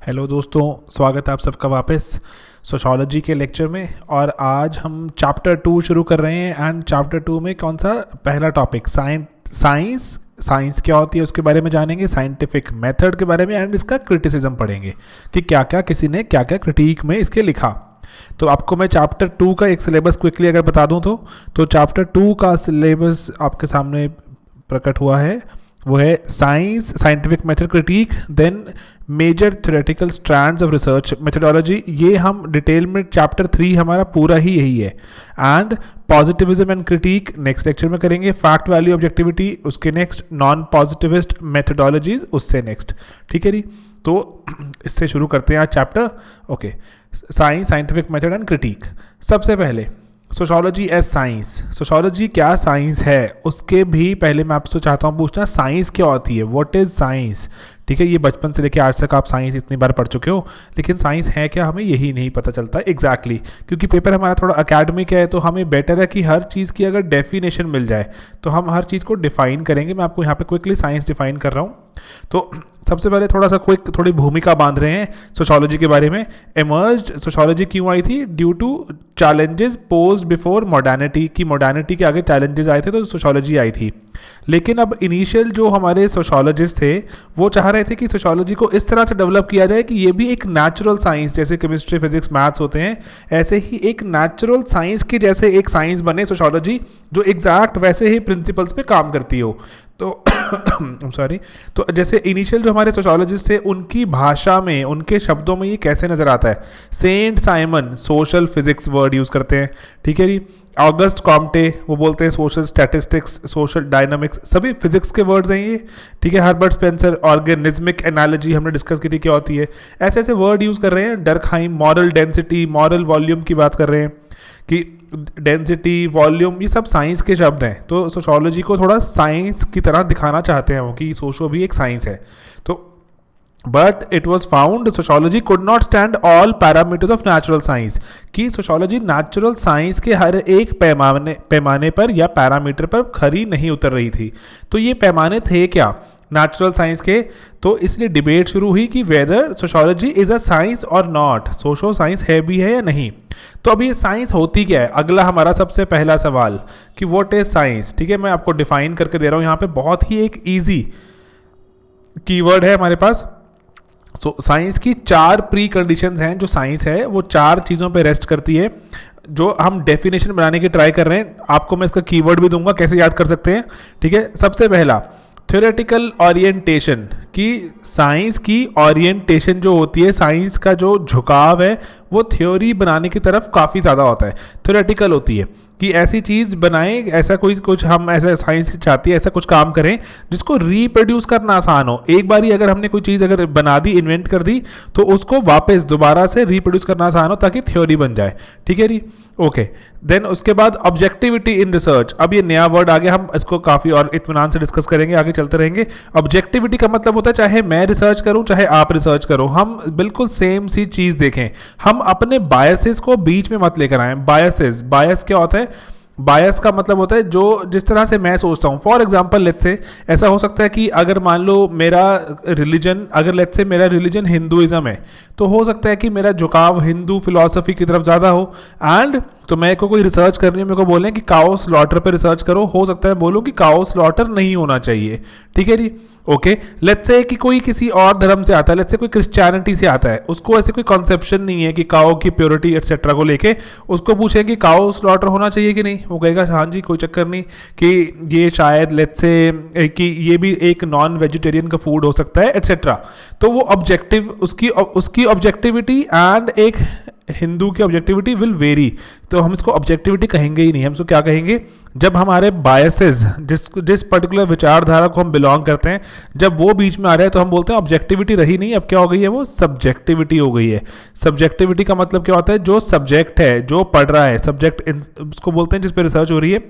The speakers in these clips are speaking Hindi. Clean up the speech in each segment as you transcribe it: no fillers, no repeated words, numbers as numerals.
हेलो दोस्तों, स्वागत है आप सबका वापस सोशोलॉजी के लेक्चर में। और आज हम चैप्टर 2 शुरू कर रहे हैं। एंड चैप्टर 2 में कौन सा पहला टॉपिक साइंस क्या होती है उसके बारे में जानेंगे, साइंटिफिक मेथड के बारे में, एंड इसका क्रिटिसिज्म पढ़ेंगे कि क्या क्या किसी ने क्या क्या क्रिटिक में इसके लिखा। तो आपको मैं चैप्टर 2 का एक सिलेबस क्विकली अगर बता दूं तो चैप्टर 2 का सिलेबस आपके सामने प्रकट हुआ है। वो है scientific method critic, then major theoretical strands of research methodology. ये हम डिटेल में चैप्टर 3 हमारा पूरा ही यही है। And positivism and critic next lecture में करेंगे। फैक्ट वैल्यू ऑब्जेक्टिविटी उसके नेक्स्ट, नॉन पॉजिटिविस्ट मेथडोलॉजीज उससे नेक्स्ट। ठीक है जी, तो इससे शुरू करते हैं आज chapter. Okay, scientific method and critic. सबसे पहले सोशोलॉजी एज साइंस। सोशोलॉजी क्या साइंस है उसके भी पहले मैं आपसे चाहता हूँ पूछना, साइंस क्या होती है, व्हाट इज साइंस। ठीक है, ये बचपन से लेकर आज तक आप साइंस इतनी बार पढ़ चुके हो, लेकिन साइंस है क्या हमें यही नहीं पता चलता एग्जैक्टली क्योंकि पेपर हमारा थोड़ा अकेडमिक है। तो हमें बेटर है कि हर चीज़ की अगर डेफिनेशन मिल जाए तो हम हर चीज़ को डिफाइन करेंगे। मैं आपको यहाँ पे क्विकली साइंस डिफाइन कर रहा हूँ। तो सबसे पहले थोड़ी भूमिका बांध रहे हैं सोशोलॉजी के बारे में। इमर्ज्ड सोशोलॉजी क्यों आई थी? Due to challenges posed before modernity, की मॉडर्निटी के आगे चैलेंजेस आए थे तो सोशोलॉजी आई थी। लेकिन अब इनिशियल जो हमारे सोशोलॉजिस्ट थे वो चाह रहे थे कि सोशोलॉजी को इस तरह से डेवलप किया जाए कि ये भी एक नेचुरल साइंस, जैसे केमिस्ट्री फिजिक्स मैथ्स होते हैं, ऐसे ही एक नेचुरल साइंस के जैसे एक साइंस बने सोशोलॉजी, जो एग्जैक्ट वैसे ही प्रिंसिपल्स पे काम करती हो। तो सॉरी, तो जैसे इनिशियल जो हमारे सोशोलॉजिस्ट थे उनकी भाषा में, उनके शब्दों में ये कैसे नजर आता है। Saint Simon social physics word use करते हैं। ठीक है जी। ऑगस्ट कॉम्टे वो बोलते हैं सोशल स्टैटिस्टिक्स, सोशल डायनामिक्स, सभी फिजिक्स के वर्ड्स हैं ये। ठीक है। हर्बर्ट स्पेंसर ऑर्गेनिज्मिक एनालॉजी हमने डिस्कस की थी क्या होती है। ऐसे ऐसे वर्ड यूज कर रहे हैं। Durkheim moral density, moral volume की बात कर रहे हैं कि डेंसिटी, वॉल्यूम, ये सब साइंस के शब्द हैं। तो सोशोलॉजी को थोड़ा साइंस की तरह दिखाना चाहते हैं वो कि सोशो भी एक साइंस है। तो but it was found sociology could not stand all parameters of natural science, कि सोशोलॉजी नेचुरल साइंस के हर एक पैमाने पर या पैरामीटर पर खरी नहीं उतर रही थी। तो ये पैमाने थे क्या नेचुरल साइंस के? तो इसलिए डिबेट शुरू हुई कि whether sociology is a science और नॉट, सोशो साइंस है भी है या नहीं। तो अब ये साइंस होती क्या है, अगला हमारा सबसे पहला सवाल कि व्हाट इज साइंस। ठीक है, मैं आपको डिफाइन करके दे रहा हूं यहाँ पे, बहुत ही एक इजी कीवर्ड है हमारे पास। साइंस की 4 प्री कंडीशंस हैं। जो साइंस है वो 4 चीज़ों पे रेस्ट करती है, जो हम डेफिनेशन बनाने की ट्राई कर रहे हैं। आपको मैं इसका कीवर्ड भी दूंगा, कैसे याद कर सकते हैं। ठीक है, सबसे पहला थ्योरेटिकल ओरिएंटेशन, कि साइंस की ओरिएंटेशन जो होती है, साइंस का जो झुकाव है वो थ्योरी बनाने की तरफ काफ़ी ज़्यादा होता है। थ्योरेटिकल होती है कि ऐसी चीज़ बनाएं, ऐसा कोई कुछ हम ऐसा साइंस चाहती है, ऐसा कुछ काम करें जिसको रिप्रोड्यूस करना आसान हो। एक बार ही अगर हमने कोई चीज़ अगर बना दी, इन्वेंट कर दी, तो उसको वापस दोबारा से रिप्रोड्यूस करना आसान हो ताकि थ्योरी बन जाए। ठीक है जी, ओके। देन उसके बाद ऑब्जेक्टिविटी इन रिसर्च। अब ये नया वर्ड आ गया, हम इसको काफ़ी और इत्मीनान से डिस्कस करेंगे, आगे चलते रहेंगे। ऑब्जेक्टिविटी का मतलब होता है चाहे मैं रिसर्च करूं चाहे आप रिसर्च करो, हम बिल्कुल सेम सी चीज़ देखें। हम अपने बायसेस को बीच में मत लेकर आए। बायस क्या होता है? बायस का मतलब होता है जो जिस तरह से मैं सोचता हूँ। फॉर एग्जाम्पल लेट्स से ऐसा हो सकता है कि अगर मान लो मेरा रिलीजन, अगर लेट्स से मेरा रिलीजन हिंदुइज्म है, तो हो सकता है कि मेरा झुकाव हिंदू फिलॉसफी की तरफ ज़्यादा हो। एंड तो मैं को कोई रिसर्च करनी है, मेरे को बोलें कि काओ स्लॉटर पे रिसर्च करो, हो सकता है बोलूँ कि काओ स्लॉटर नहीं होना चाहिए। ठीक है जी, ओके। लेट्स से कि कोई किसी और धर्म से आता है, लेट्स से कोई क्रिश्चियनिटी से आता है, उसको ऐसे कोई कॉन्सेप्शन नहीं है कि काओ की प्योरिटी एटसेट्रा को लेके उसको पूछें कि काओ स्लॉटर होना चाहिए कि नहीं, वो कहेगा हाँ जी कोई चक्कर नहीं, कि ये शायद लेट्स से कि ये भी एक नॉन वेजिटेरियन का फूड हो सकता है एटसेट्रा। तो वो ऑब्जेक्टिव, उसकी ऑब्जेक्टिविटी एंड एक हिंदू की ऑब्जेक्टिविटी विल वेरी। तो हम इसको ऑब्जेक्टिविटी कहेंगे ही नहीं, हम इसको क्या कहेंगे? जब हमारे बायसेस, जिस पर्टिकुलर विचारधारा को हम बिलोंग करते हैं, जब वो बीच में आ रहे हैं तो हम बोलते हैं ऑब्जेक्टिविटी रही नहीं, अब क्या हो गई है, वो सब्जेक्टिविटी हो गई है। सब्जेक्टिविटी का मतलब क्या होता है? जो सब्जेक्ट है, जो पढ़ रहा है, सब्जेक्ट उसको बोलते हैं जिस पे रिसर्च हो रही है,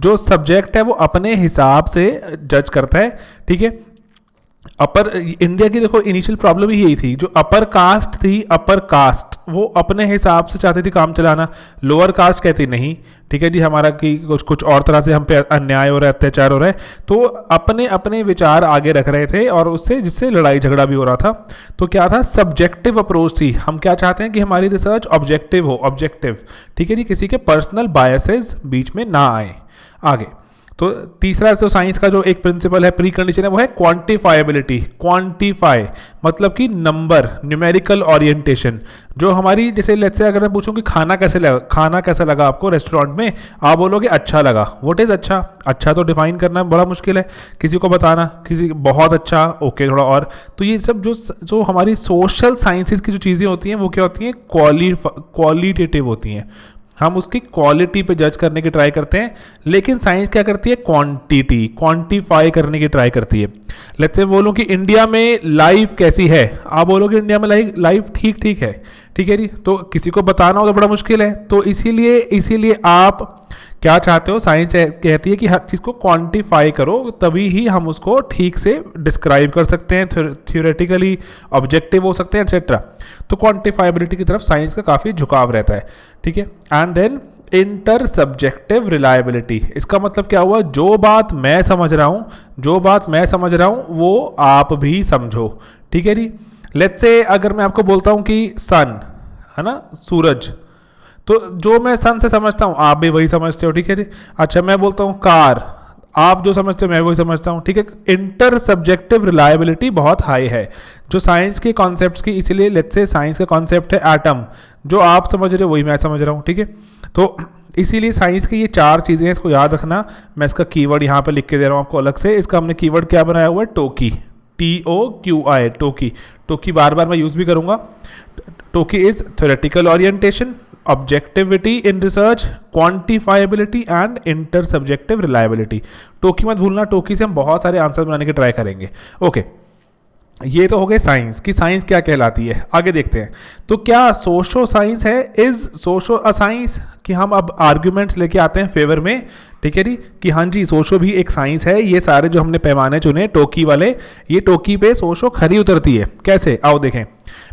जो सब्जेक्ट है वो अपने हिसाब से जज करता है। ठीक है, अपर इंडिया की देखो इनिशियल प्रॉब्लम ही यही थी, जो अपर कास्ट थी, अपर कास्ट वो अपने हिसाब से चाहती थी काम चलाना, लोअर कास्ट कहती नहीं ठीक है जी हमारा कि कुछ और तरह से हम पे अन्याय हो रहा है, अत्याचार हो रहा है, तो अपने अपने विचार आगे रख रहे थे और उससे जिससे लड़ाई झगड़ा भी हो रहा था। तो क्या था, सब्जेक्टिव अप्रोच थी। हम क्या चाहते हैं कि हमारी रिसर्च ऑब्जेक्टिव हो, ऑब्जेक्टिव ठीक है जी, किसी के पर्सनल बायसेस बीच में ना आए। आगे तो तीसरा जो साइंस का जो एक प्रिंसिपल है, प्री कंडीशन है, वो है क्वांटिफाइबिलिटी। क्वांटिफाई मतलब कि नंबर, न्यूमेरिकल ओरिएंटेशन। जो हमारी जैसे लेट्स से अगर मैं पूछूं कि खाना कैसा लगा आपको रेस्टोरेंट में, आप बोलोगे अच्छा लगा। व्हाट इज अच्छा? अच्छा तो डिफाइन करना बड़ा मुश्किल है, किसी को बताना, किसी बहुत अच्छा ओके थोड़ा और। तो ये सब जो हमारी सोशल साइंसेज की जो चीज़ें होती हैं वो क्या होती हैं, क्वालिटेटिव होती हैं। हम उसकी क्वालिटी पे जज करने की ट्राई करते हैं, लेकिन साइंस क्या करती है, क्वांटिटी, क्वांटिफाई करने की ट्राई करती है। लेट्स से बोलूं कि इंडिया में लाइफ कैसी है, आप बोलोगे इंडिया में लाइफ ठीक ठीक है, ठीक है जी, तो किसी को बताना हो तो बड़ा मुश्किल है। तो इसीलिए आप क्या चाहते हो, साइंस कहती है कि हर चीज़ को क्वांटिफाई करो, तभी ही हम उसको ठीक से डिस्क्राइब कर सकते हैं, थ्योरेटिकली ऑब्जेक्टिव हो सकते हैं एटसेट्रा। तो क्वांटिफाइबिलिटी की तरफ साइंस का काफ़ी झुकाव रहता है, ठीक है। And then intersubjective reliability, इसका मतलब क्या हुआ, जो बात मैं समझ रहा हूँ वो आप भी समझो, ठीक है जी। लेट्स से अगर मैं आपको बोलता हूँ कि सन है ना, सूरज, तो जो मैं सन से समझता हूँ आप भी वही समझते हो, ठीक है जी। अच्छा मैं बोलता हूँ कार, आप जो समझते हो मैं वही समझता हूँ, ठीक है। इंटर सब्जेक्टिव रिलायबिलिटी बहुत हाई है जो साइंस के कॉन्सेप्ट्स की, इसीलिए लेट्स से साइंस का कॉन्सेप्ट है एटम, जो आप समझ रहे हो वही मैं समझ रहा हूँ, ठीक है। तो इसीलिए साइंस की ये चार चीज़ें हैं, इसको याद रखना। मैं इसका कीवर्ड यहाँ पे लिख के दे रहा हूँ आपको अलग से। इसका हमने कीवर्ड क्या बनाया हुआ है, टोकी, TOQI, टोकी। टोकी बार बार मैं यूज़ भी करूँगा। टोकी is theoretical orientation, objectivity in research, quantifiability and intersubjective reliability. टोकी मत भूलना, टोकी से हम बहुत सारे आंसर बनाने की ट्राई करेंगे। ओके, ये तो हो गए साइंस की, साइंस क्या कहलाती है, आगे देखते हैं। तो क्या सोशो साइंस है, इज सोशो अ साइंस, कि हम अब आर्ग्यूमेंट्स लेके आते हैं फेवर में, ठीक है जी, कि हाँ जी सोशो भी एक साइंस है। ये सारे जो हमने पैमाने चुने टोकी वाले, ये टोकी पे सोशो खरी उतरती है। कैसे, आओ देखें।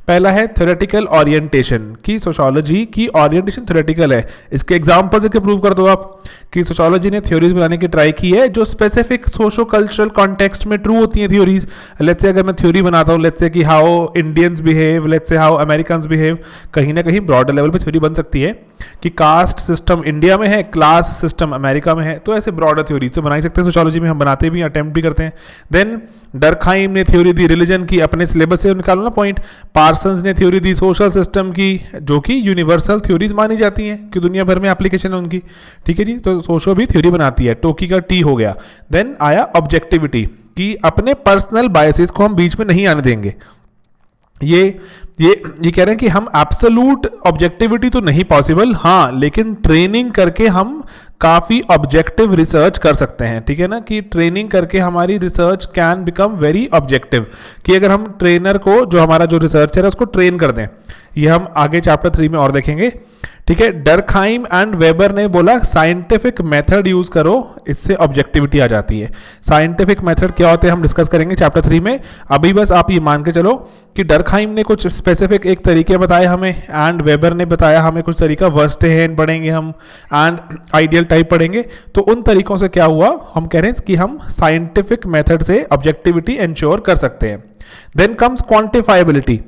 पहला है थ्योरेटिकल ओरिएंटेशन, की सोशोलॉजी की ओरिएंटेशन थ्योरेटिकल है। इसके एग्जांपल से प्रूव कर दो आप कि सोशोलॉजी ने थ्योरीज बनाने की ट्राई की है जो स्पेसिफिक सोशो कल्चरल कॉन्टेक्स्ट में ट्रू होती हैं थ्योरीज। लेट्स से अगर मैं थ्योरी बनाता हूँ, लेट्स से कि how Indians behave, let's say how Americans behave, कहीं ना कहीं ब्रॉडर लेवल पे थ्योरी बन सकती है कि कास्ट सिस्टम इंडिया में है, क्लास सिस्टम अमेरिका में है, तो ऐसे ब्रॉडर थ्योरीज तो बना ही सकते हैं सोशोलॉजी में, हम बनाते भी, अटेम्प्ट भी करते हैं। देन डरखाइम ने थ्योरी दी रिलीजन की, अपने सिलेबस से निकालो ना पॉइंट। पार्सन्स ने थ्योरी दी सोशल सिस्टम की, जो कि यूनिवर्सल थ्योरीज मानी जाती हैं कि दुनिया भर में एप्लीकेशन है उनकी, ठीक है जी। तो सोशो भी थ्योरी बनाती है, टोकी का टी हो गया। देन आया ऑब्जेक्टिविटी, कि अपने पर्सनल बायसेस को हम बीच में नहीं आने देंगे। ये कह रहे हैं कि हम एब्सोल्यूट ऑब्जेक्टिविटी तो नहीं पॉसिबल, हाँ, लेकिन ट्रेनिंग करके हम काफ़ी ऑब्जेक्टिव रिसर्च कर सकते हैं, ठीक है ना, कि ट्रेनिंग करके हमारी research can become very objective, कि अगर हम ट्रेनर को, जो हमारा जो रिसर्चर है उसको ट्रेन कर दें। ये हम आगे चैप्टर 3 में और देखेंगे, ठीक है। डरखाइम एंड वेबर ने बोला साइंटिफिक मेथड यूज करो, इससे ऑब्जेक्टिविटी आ जाती है। साइंटिफिक मेथड क्या होते हैं हम डिस्कस करेंगे चैप्टर 3 में। अभी बस आप ये मान के चलो कि डरखाइम ने कुछ स्पेसिफिक एक तरीके बताए हमें, एंड वेबर ने बताया हमें कुछ तरीका, वर्स्टेहेन पढ़ेंगे हम, एंड आइडियल टाइप पढ़ेंगे। तो उन तरीकों से क्या हुआ, हम कह रहे हैं कि हम साइंटिफिक मेथड से ऑब्जेक्टिविटी इंश्योर कर सकते हैं। Then comes क्वांटिफाइबिलिटी।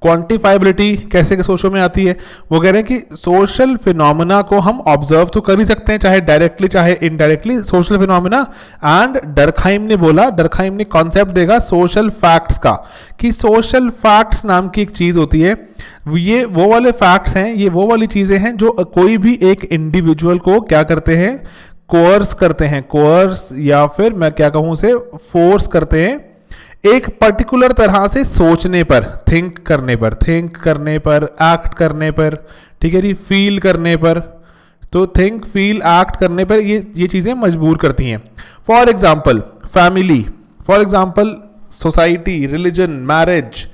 क्वांटिफाइबिलिटी कैसे सोशो में आती है, वो कह रहे हैं कि सोशल फिनोमेना को हम ऑब्जर्व तो कर ही सकते हैं, चाहे डायरेक्टली चाहे indirectly, social phenomena. And Durkheim ने बोला, डरखाइम ने कॉन्सेप्ट देगा सोशल फैक्ट्स का, कि सोशल फैक्ट्स नाम की एक चीज होती है। ये वो वाले फैक्ट्स हैं, ये वो वाली चीजें हैं जो कोई भी एक इंडिविजुअल को क्या करते हैं, कोर्स करते हैं, कोर्स, या फिर मैं क्या कहूं उसे, फोर्स करते हैं एक पर्टिकुलर तरह से सोचने पर, थिंक करने पर, एक्ट करने पर, ठीक है जी, फील करने पर। तो थिंक, फील, एक्ट करने पर ये चीज़ें मजबूर करती हैं। For example family, for example society, religion, marriage,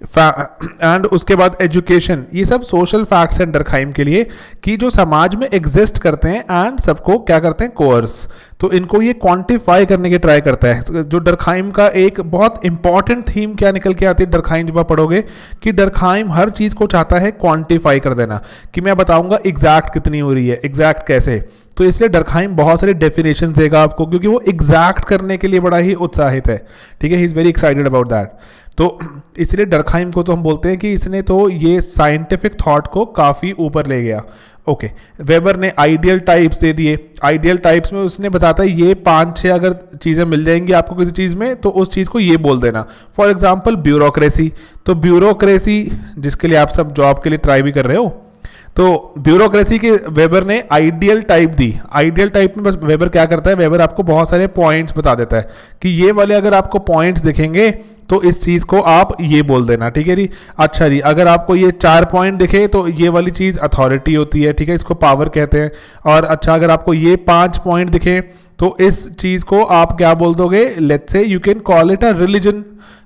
and उसके बाद एजुकेशन, ये सब सोशल फैक्ट्स हैं डरखाइम के लिए, कि जो समाज में एग्जिस्ट करते हैं एंड सबको क्या करते हैं, कोर्स। तो इनको ये क्वांटिफाई करने की ट्राई करता है। जो डर्कहाइम का एक बहुत इंपॉर्टेंट थीम क्या निकल के आती है डर्कहाइम जब आप पढ़ोगे, कि डर्कहाइम हर चीज़ को चाहता है क्वांटिफाई कर देना, कि मैं बताऊंगा एग्जैक्ट कितनी हो रही है, एग्जैक्ट कैसे। तो इसलिए डर्कहाइम बहुत सारी डेफिनेशन देगा आपको, क्योंकि वो एग्जैक्ट करने के लिए बड़ा ही उत्साहित है, ठीक है, he is very excited about that. तो इसलिए डर्कहाइम को तो हम बोलते हैं कि इसने तो ये साइंटिफिक थॉट को काफ़ी ऊपर ले गया। ओके, वेबर ने आइडियल टाइप्स दे दिए। आइडियल टाइप्स में उसने बताता है ये 5-6 अगर चीज़ें मिल जाएंगी आपको किसी चीज़ में, तो उस चीज़ को ये बोल देना। फॉर एग्जांपल ब्यूरोक्रेसी, तो ब्यूरोक्रेसी जिसके लिए आप सब जॉब के लिए ट्राई भी कर रहे हो, तो ब्यूरोक्रेसी के वेबर ने आइडियल टाइप दी। आइडियल टाइप में बस वेबर क्या करता है, वेबर आपको बहुत सारे पॉइंट्स बता देता है कि ये वाले अगर आपको पॉइंट्स दिखेंगे तो इस चीज़ को आप ये बोल देना, ठीक है जी। अच्छा जी, अगर आपको ये 4 पॉइंट दिखे तो ये वाली चीज़ अथॉरिटी होती है, ठीक है, इसको पावर कहते हैं। और अच्छा, अगर आपको ये 5 पॉइंट दिखे तो इस चीज़ को आप क्या बोल दोगे, let's say you can call it a religion.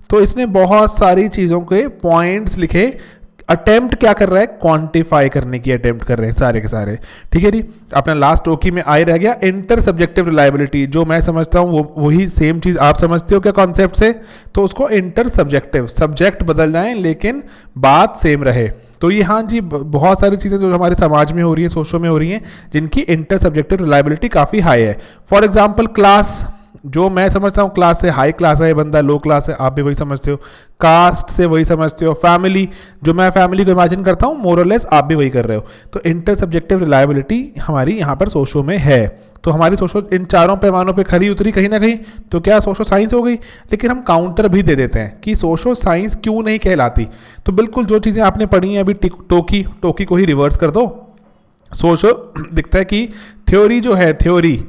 तो इसने बहुत सारी चीज़ों के पॉइंट्स लिखे। अटेम्प्ट क्या कर रहा है, क्वांटिफाई करने की अटेम्प्ट कर रहे हैं सारे के सारे, ठीक है जी। अपना लास्ट टोकी में आए रह गया इंटर सब्जेक्टिव रिलायबिलिटी। जो मैं समझता हूँ वो वही सेम चीज़ आप समझते हो क्या कॉन्सेप्ट से, तो उसको इंटर सब्जेक्टिव, सब्जेक्ट बदल जाएं लेकिन बात सेम रहे। तो ये हाँ जी, बहुत सारी चीज़ें जो हमारे समाज में हो रही है, सोशल में हो रही हैं, जिनकी इंटर सब्जेक्टिव रिलायबिलिटी काफ़ी हाई है। फॉर एग्जाम्पल क्लास, जो मैं समझता हूँ क्लास से हाई क्लास है बंदा, लो क्लास है आप भी वही समझते हो। कास्ट से वही समझते हो। फैमिली, जो मैं फैमिली को इमेजिन करता हूँ मोर और लेस आप भी वही कर रहे हो। तो इंटर सब्जेक्टिव रिलायबिलिटी हमारी यहाँ पर सोशो में है। तो हमारी सोशो इन चारों पैमानों पे खरी उतरी कहीं ना कहीं, तो क्या सोशो साइंस हो गई। लेकिन हम काउंटर भी दे देते हैं कि सोशो साइंस क्यों नहीं कहलाती। तो बिल्कुल जो चीज़ें आपने पढ़ी हैं अभी, टोकी को ही रिवर्स कर दो। सोशो दिखता है कि थ्योरी जो है, थ्योरी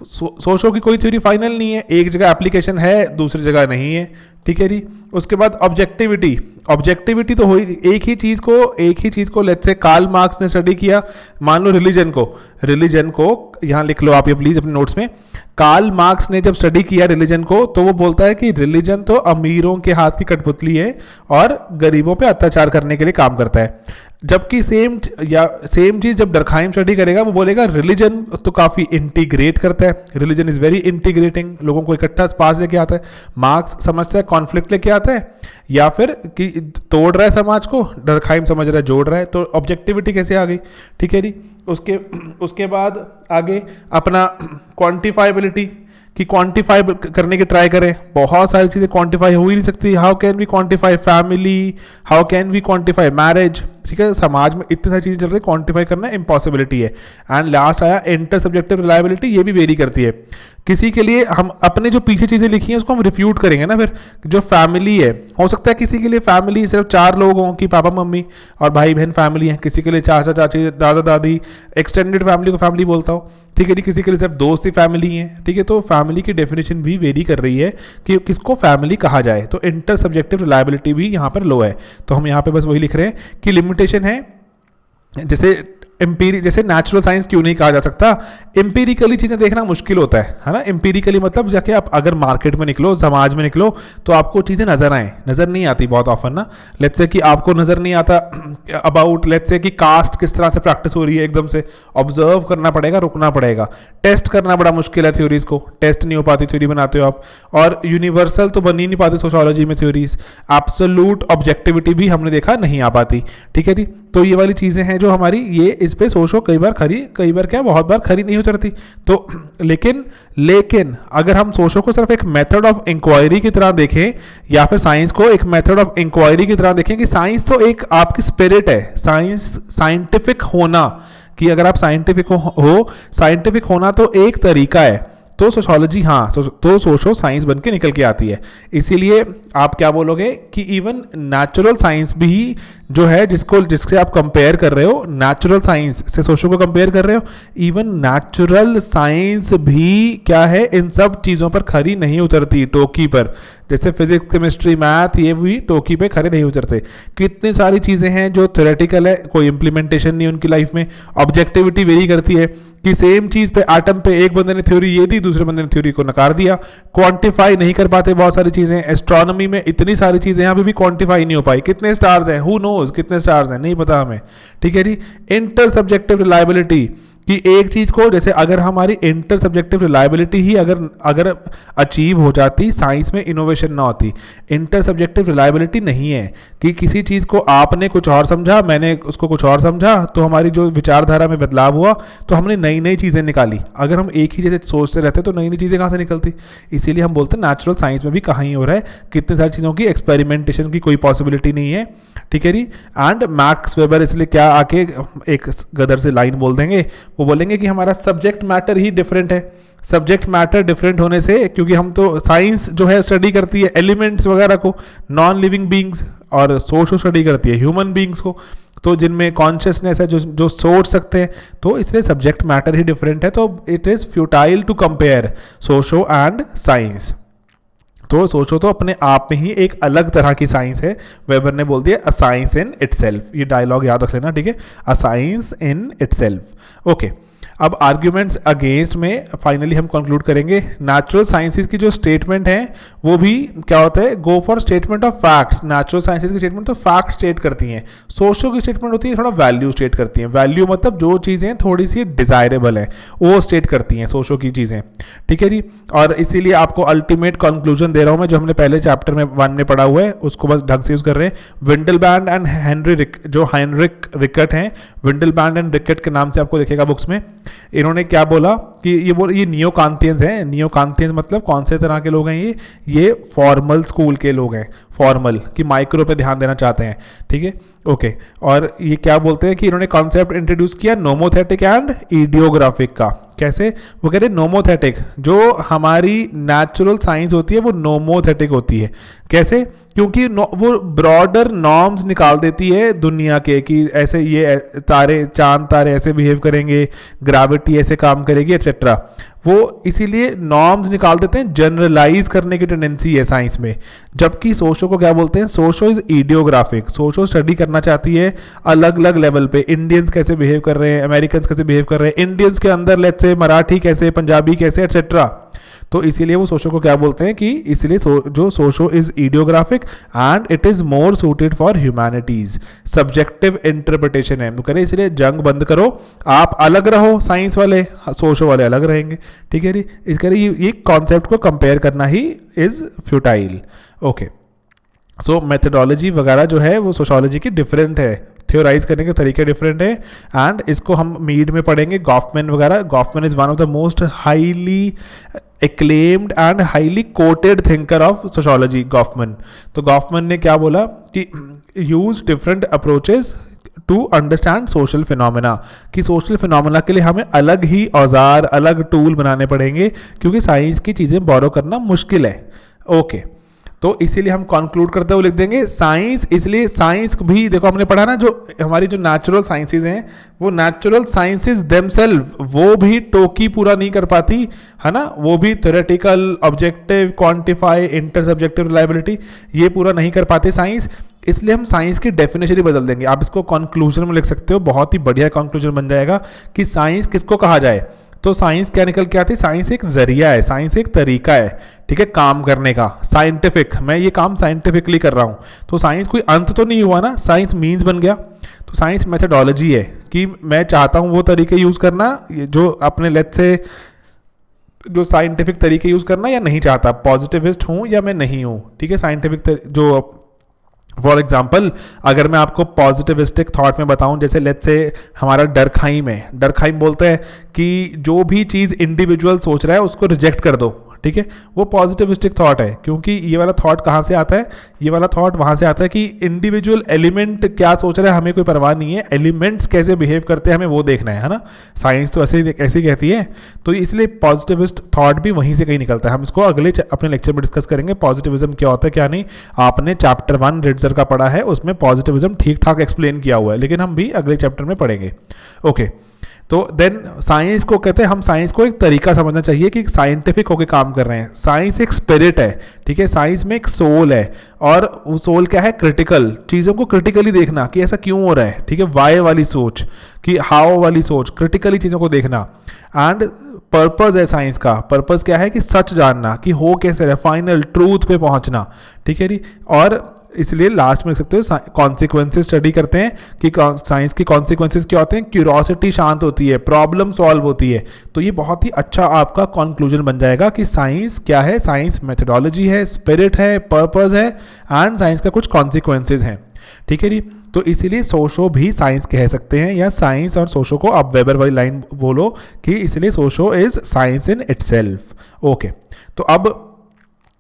सोशो की कोई थ्योरी फाइनल नहीं है, एक जगह एप्लीकेशन है दूसरी जगह नहीं है, ठीक है जी। उसके बाद ऑब्जेक्टिविटी, ऑब्जेक्टिविटी तो हुई एक ही चीज़ को लेट्स से कार्ल मार्क्स ने स्टडी किया। मान लो रिलीजन को यहाँ लिख लो आप ये प्लीज़ अपने नोट्स में। कार्ल मार्क्स ने जब स्टडी किया रिलीजन को, तो वो बोलता है कि रिलीजन तो अमीरों के हाथ की कठपुतली है और गरीबों पे अत्याचार करने के लिए काम करता है। जबकि सेम चीज़ जब डर्कहाइम स्टडी करेगा वो बोलेगा रिलीजन तो काफ़ी इंटीग्रेट करता है, रिलीजन इज़ वेरी इंटीग्रेटिंग, लोगों को इकट्ठा पास लेके आता है। मार्क्स समझता है कॉन्फ्लिक्ट लेके आता है या फिर कि तोड़ रहा है समाज को, डर्कहाइम समझ रहा है जोड़ रहा है। तो ऑब्जेक्टिविटी कैसे आ गई, ठीक है जी। उसके बाद आगे अपना क्वांटिफाइबिलिटी, कि क्वांटिफाई करने की ट्राई करें। बहुत सारी चीज़ें क्वांटिफाई हो ही नहीं सकती। How can we quantify family, how can we quantify marriage, ठीक है। समाज में इतनी सारी चीज़ें चल रही है, क्वांटिफाई करना इम्पॉसिबिलिटी है। एंड लास्ट आया इंटर सब्जेक्टिव रिलायबिलिटी, ये भी वेरी करती है। किसी के लिए हम अपने जो पीछे चीज़ें लिखी हैं उसको हम रिफ्यूट करेंगे ना, फिर जो फैमिली है, हो सकता है किसी के लिए फैमिली सिर्फ 4 लोग हों कि पापा मम्मी और भाई बहन फैमिली है, किसी के लिए चाचा चाची दादा दादी, एक्सटेंडेड फैमिली को फैमिली बोलता हूँ, ठीक है जी। किसी के लिए सिर्फ दोस्त ही फैमिली है, ठीक है। तो फैमिली की डेफिनेशन भी वेरी कर रही है कि किसको फैमिली कहा जाए। तो इंटर सब्जेक्टिव रिलायबिलिटी भी यहाँ पर लो है। तो हम यहाँ पे बस वही लिख रहे हैं कि लिमिटेशन है, जैसे नेचुरल साइंस क्यों नहीं कहा जा सकता, एम्पीरिकली चीज़ें देखना मुश्किल होता है ना। एम्पीरिकली मतलब जाके आप अगर मार्केट में निकलो, समाज में निकलो, तो आपको चीज़ें नज़र नहीं आती बहुत ऑफन ना। लेट्स से कि आपको नज़र नहीं आता अबाउट लेट्स से कि कास्ट किस तरह से प्रैक्टिस हो रही है, एकदम से ऑब्जर्व करना पड़ेगा, रुकना पड़ेगा। टेस्ट करना बड़ा मुश्किल है थ्योरीज को, टेस्ट नहीं हो पाती, थ्योरी बनाते हो आप। और यूनिवर्सल तो बन ही नहीं पाती सोशियोलॉजी में थ्योरीज। एब्सोल्यूट ऑब्जेक्टिविटी भी हमने देखा नहीं आ पाती, ठीक है जी। तो ये वाली चीज़ें हैं जो हमारी, ये इस पे सोचो कई बार क्या बहुत बार खरी नहीं उतरती। तो लेकिन अगर हम सोचो को सिर्फ एक मेथड ऑफ इंक्वायरी की तरह देखें, या फिर साइंस को एक मेथड ऑफ इंक्वायरी की तरह देखें कि साइंस तो एक आपकी स्पिरिट है, साइंटिफिक होना, कि अगर आप साइंटिफिक होना तो एक तरीका है। तो सोशोलॉजी तो सोशो साइंस बन के निकल के आती है। इसीलिए आप क्या बोलोगे कि इवन नेचुरल साइंस भी जो है जिससे आप कंपेयर कर रहे हो, नेचुरल साइंस से सोशो को कंपेयर कर रहे हो, इवन नेचुरल साइंस भी क्या है, इन सब चीज़ों पर खरी नहीं उतरती टोकी पर। जैसे फिजिक्स केमिस्ट्री मैथ, ये भी टोकी पे खरे नहीं उतरते। कितनी सारी चीज़ें हैं जो थ्योरेटिकल है, कोई इंप्लीमेंटेशन नहीं उनकी लाइफ में। ऑब्जेक्टिविटी वेरी करती है कि सेम चीज़ पे एटम पे एक बंदे ने थ्योरी ये दी, दूसरे बंदे ने थ्योरी को नकार दिया। क्वांटिफाई नहीं कर पाते बहुत सारी चीज़ें। एस्ट्रोनॉमी में इतनी सारी चीज़ें यहाँ पे भी क्वांटिफाई नहीं हो पाई। कितने स्टार्स हैं, हु नोज कितने स्टार्स हैं, नहीं पता हमें, ठीक है जी। इंटर सब्जेक्टिव रिलायबिलिटी, कि एक चीज़ को, जैसे अगर हमारी इंटर सब्जेक्टिव रिलायबिलिटी ही अगर अचीव हो जाती, साइंस में इनोवेशन ना होती। इंटर सब्जेक्टिव रिलायबिलिटी नहीं है कि किसी चीज़ को आपने कुछ और समझा, मैंने उसको कुछ और समझा, तो हमारी जो विचारधारा में बदलाव हुआ तो हमने नई नई चीज़ें निकाली। अगर हम एक ही जैसे सोचते रहते तो नई नई चीज़ें कहाँ से निकलती। इसीलिए हम बोलते हैं नेचुरल साइंस में भी कहाँ ही हो रहा है, कितनी सारी चीज़ों की एक्सपेरिमेंटेशन की कोई पॉसिबिलिटी नहीं है, ठीक है जी। एंड मैक्स वेबर इसलिए क्या आके एक गदर से लाइन बोल देंगे, वो बोलेंगे कि हमारा सब्जेक्ट मैटर ही डिफरेंट है। सब्जेक्ट मैटर डिफरेंट होने से, क्योंकि हम तो साइंस जो है स्टडी करती है एलिमेंट्स वगैरह को, नॉन लिविंग बींग्स, और सोशो स्टडी करती है ह्यूमन बींग्स को, तो जिनमें कॉन्शियसनेस है, जो जो सोच सकते हैं, तो इसलिए सब्जेक्ट मैटर ही डिफरेंट है। तो it is futile to compare socio and science. तो सोचो तो अपने आप में ही एक अलग तरह की साइंस है। वेबर ने बोल दिया अ साइंस इन इटसेल्फ। ये डायलॉग याद रख लेना, ठीक है, a science in itself. Okay, अब आर्ग्यूमेंट्स अगेंस्ट में फाइनली हम कंक्लूड करेंगे। नेचुरल साइंसेज की जो स्टेटमेंट है वो भी क्या होता है, go for statement of facts. Natural sciences की स्टेटमेंट तो फैक्ट स्टेट करती हैं। सोशो की स्टेटमेंट होती है थोड़ा वैल्यू स्टेट करती हैं। वैल्यू मतलब जो चीज़ें थोड़ी सी डिजायरेबल हैं वो स्टेट करती हैं सोशो की चीज़ें, ठीक है जी। और इसीलिए आपको अल्टीमेट कंक्लूजन दे रहा हूँ मैं, जो हमने पहले चैप्टर में 1 में पढ़ा हुआ है, उसको बस ढंग से यूज कर रहे हैं। विंडलबैंड एंड हेनरिक रिकट हैं, विंडलबैंड एंड रिकट के नाम से आपको दिखेगा बुक्स में। इन्होंने क्या बोला कि ये नियो कांतियंस हैं। नियो कांतियंस मतलब कौन से तरह के लोग हैं ये फॉर्मल स्कूल के लोग हैं, फॉर्मल कि माइक्रो पे ध्यान देना चाहते हैं, ठीक है, ओके। और ये क्या बोलते हैं कि इन्होंने कॉन्सेप्ट इंट्रोड्यूस किया नोमोथेटिक एंड इडियोग्राफिक का। कैसे, वो कह रहे नोमोथेटिक, जो हमारी नेचुरल साइंस होती है वो नोमोथेटिक होती है। कैसे, क्योंकि वो ब्रॉडर नॉर्म्स निकाल देती है दुनिया के, कि ऐसे ये तारे, चांद तारे ऐसे बिहेव करेंगे, ग्रेविटी ऐसे काम करेगी, एक्सेट्रा। वो इसीलिए नॉर्म्स निकाल देते हैं, जनरलाइज करने की टेंडेंसी है साइंस में। जबकि सोशो को क्या बोलते हैं, socio is idiographic. Socio study करना चाहती है अलग अलग लेवल पे, इंडियंस कैसे बिहेव कर रहे हैं, अमेरिकन कैसे बिहेव कर रहे हैं, इंडियंस के अंदर लेट्स से मराठी कैसे, पंजाबी कैसे, एक्सेट्रा। तो इसीलिए वो सोशो को क्या बोलते हैं कि इसलिए जो socio is idiographic and it is more suited for humanities. Subjective interpretation है, वो कह रहे इसलिए जंग बंद करो, आप अलग रहो, साइंस वाले सोशो वाले अलग रहेंगे, ठीक है जी। इस कह रहे ये कॉन्सेप्ट को कंपेयर करना he is futile. Okay, so methodology वगैरह जो है वो सोशोलॉजी की डिफरेंट है, थ्योराइज करने के तरीके डिफरेंट है। एंड इसको हम मीड में पढ़ेंगे, गॉफमैन वगैरह। Goffman is one of the most highly acclaimed and highly quoted thinker of sociology, Goffman. तो गॉफमैन ने क्या बोला कि use different approaches to understand social phenomena, कि सोशल फिनोमेना के लिए हमें अलग ही औजार, अलग टूल बनाने पड़ेंगे, क्योंकि साइंस की चीज़ें बोरो करना मुश्किल है। ओके, तो इसीलिए हम कंक्लूड करते हुए लिख देंगे साइंस। इसलिए साइंस भी देखो हमने पढ़ा ना, जो हमारी जो नेचुरल साइंसेज हैं वो नेचुरल साइंसेज देमसेल्फ वो भी टोकी पूरा नहीं कर पाती है ना, वो भी theoretical, objective, quantify, inter subjective reliability ये पूरा नहीं कर पाते साइंस। इसलिए हम साइंस की डेफिनेशन ही बदल देंगे। आप इसको कंक्लूजन में लिख सकते हो, बहुत ही बढ़िया कंक्लूजन बन जाएगा कि साइंस किसको कहा जाए। तो साइंस क्या निकल के आती है, साइंस एक जरिया है, साइंस एक तरीका है, ठीक है, काम करने का। साइंटिफिक, मैं ये काम साइंटिफिकली कर रहा हूँ, तो साइंस कोई अंत तो नहीं हुआ ना, साइंस मीन्स बन गया। तो साइंस मेथडोलॉजी है कि मैं चाहता हूँ वो तरीके यूज़ करना जो अपने लेट से जो साइंटिफिक तरीके यूज़ करना, या नहीं चाहता, पॉजिटिविस्ट हूँ या मैं नहीं हूँ, ठीक है। साइंटिफिक जो फॉर एग्जाम्पल अगर मैं आपको पॉजिटिविस्टिक थॉट में बताऊं, जैसे लेट्स से हमारा डरखाइम है, डरखाइम बोलते हैं कि जो भी चीज़ इंडिविजुअल सोच रहा है उसको रिजेक्ट कर दो, ठीक है, वो पॉजिटिविस्टिक थॉट है। क्योंकि ये वाला थॉट कहाँ से आता है, ये वाला थॉट वहाँ से आता है कि इंडिविजुअल एलिमेंट क्या सोच रहा है हमें कोई परवाह नहीं है, एलिमेंट्स कैसे बिहेव करते हैं हमें वो देखना है ना। साइंस तो ऐसे कहती है, तो इसलिए पॉजिटिविस्ट थॉट भी वहीं से कहीं निकलता है। हम इसको अगले अपने लेक्चर में डिस्कस करेंगे, पॉजिटिविज्म क्या होता है क्या नहीं। आपने चैप्टर 1 रिट्जर का पढ़ा है, उसमें पॉजिटिविज्म ठीक ठाक एक्सप्लेन किया हुआ है, लेकिन हम भी अगले चैप्टर में पढ़ेंगे। ओके, तो देन साइंस को कहते हैं, हम साइंस को एक तरीका समझना चाहिए कि साइंटिफिक होकर काम कर रहे हैं। साइंस एक स्पिरिट है, ठीक है, साइंस में एक सोल है, और वो सोल क्या है, क्रिटिकल, चीज़ों को क्रिटिकली देखना कि ऐसा क्यों हो रहा है, ठीक है, वाई वाली सोच, कि हाउ वाली सोच, क्रिटिकली चीज़ों को देखना। एंड पर्पस है साइंस का, पर्पस क्या है कि सच जानना कि हो कैसे रहा, फाइनल ट्रूथ पे पहुंचना, ठीक है जी। और इसलिए लास्ट में लिख सकते हो कॉन्सिक्वेंसेज स्टडी करते हैं कि साइंस की कॉन्सिक्वेंसेज क्या होते हैं, क्यूरोसिटी शांत होती है, प्रॉब्लम सॉल्व होती है। तो ये बहुत ही अच्छा आपका कंक्लूजन बन जाएगा कि साइंस क्या है, साइंस मेथडोलॉजी है, स्पिरिट है, पर्पस है एंड साइंस का कुछ कॉन्सिक्वेंसेज हैं। ठीक है जी, तो इसीलिए सोशो भी साइंस कह सकते हैं, या साइंस और सोशो को आप वेबर वाली लाइन बोलो कि इसलिए socio is science in itself. Okay, तो अब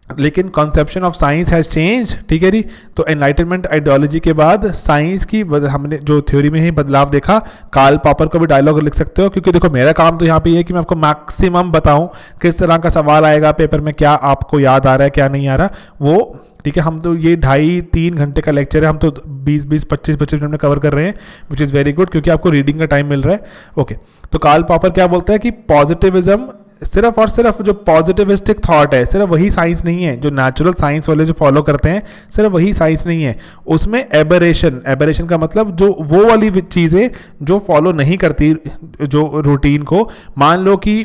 लेकिन conception of science has change. ठीक है जी, तो एनलाइटनमेंट आइडियोलॉजी के बाद साइंस की हमने जो थ्योरी में ही बदलाव देखा, कार्ल पॉपर को भी डायलॉग लिख सकते हो, क्योंकि देखो मेरा काम तो यहाँ पे ये कि मैं आपको मैक्सिमम बताऊँ किस तरह का सवाल आएगा पेपर में, क्या आपको याद आ रहा है क्या नहीं आ रहा वो। ठीक है, हम तो ये 2.5-3 घंटे का लेक्चर है, हम तो 20-20, 25-25 मिनट में कवर कर रहे हैं, विच इज़ वेरी गुड, क्योंकि आपको रीडिंग का टाइम मिल रहा है। ओके, तो कार्ल पॉपर क्या बोलता है कि पॉजिटिविज्म सिर्फ और सिर्फ जो पॉजिटिविस्टिक थॉट है सिर्फ वही साइंस नहीं है, जो नेचुरल साइंस वाले जो फॉलो करते हैं सिर्फ वही साइंस नहीं है, उसमें एबरेशन का मतलब जो वो वाली चीज़ें जो फॉलो नहीं करती जो रूटीन को, मान लो कि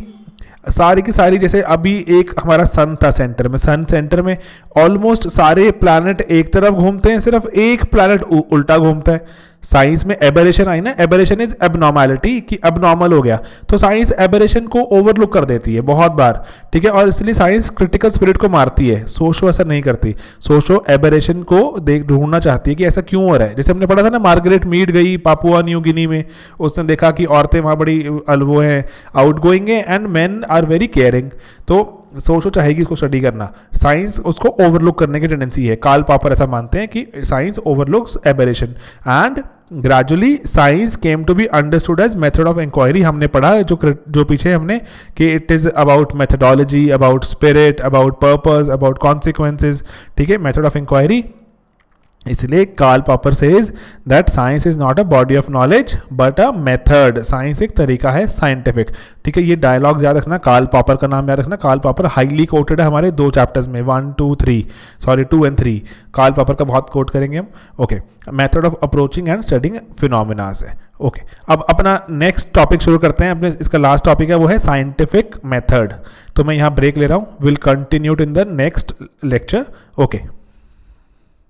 सारी की सारी, जैसे अभी एक हमारा सन था सेंटर में, सन सेंटर में ऑलमोस्ट सारे प्लैनेट एक तरफ घूमते हैं, सिर्फ एक प्लैनेट उल्टा घूमता है। साइंस में एबरेशन आई ना, एबरेशन इज एबनॉर्मैलिटी, कि एबनॉर्मल हो गया, तो साइंस एबरेशन को ओवरलुक कर देती है बहुत बार। ठीक है, और इसलिए साइंस क्रिटिकल स्पिरिट को मारती है, सोशो ऐसा नहीं करती। सोशो एबरेशन को ढूंढना चाहती है कि ऐसा क्यों हो रहा है। जैसे हमने पढ़ा था ना, मार्गरेट मीड गई पापुआ न्यू गिनी में, उसने देखा कि औरतें वहाँ बड़ी वो हैं, आउट गोइंग है and man are very caring. तो सोचो चाहेगी इसको स्टडी करना, साइंस उसको ओवरलुक करने की टेंडेंसी है। कार्ल पॉपर ऐसा मानते हैं कि science overlooks aberration and gradually science came to be understood as method of inquiry. हमने पढ़ा जो पीछे हमने कि it is about methodology, about spirit, about purpose, about consequences. ठीक है, मेथड ऑफ इंक्वायरी। इसलिए Karl Popper says that science is not a body of knowledge but a method. Science एक तरीका है साइंटिफिक। ठीक है, ये डायलॉग्स याद रखना, कार्ल पॉपर का नाम याद रखना। कार्ल पॉपर हाईली कोटेड है हमारे 2 चैप्टर्स में, 2 and 3 कार्ल पॉपर का बहुत कोट करेंगे हम। Okay, method of approaching and studying phenomena है। ओके, अब अपना नेक्स्ट टॉपिक शुरू करते हैं। अपने इसका लास्ट टॉपिक है वो है साइंटिफिक मेथड। तो मैं यहाँ ब्रेक ले रहा हूँ, will continue in the next lecture. Okay.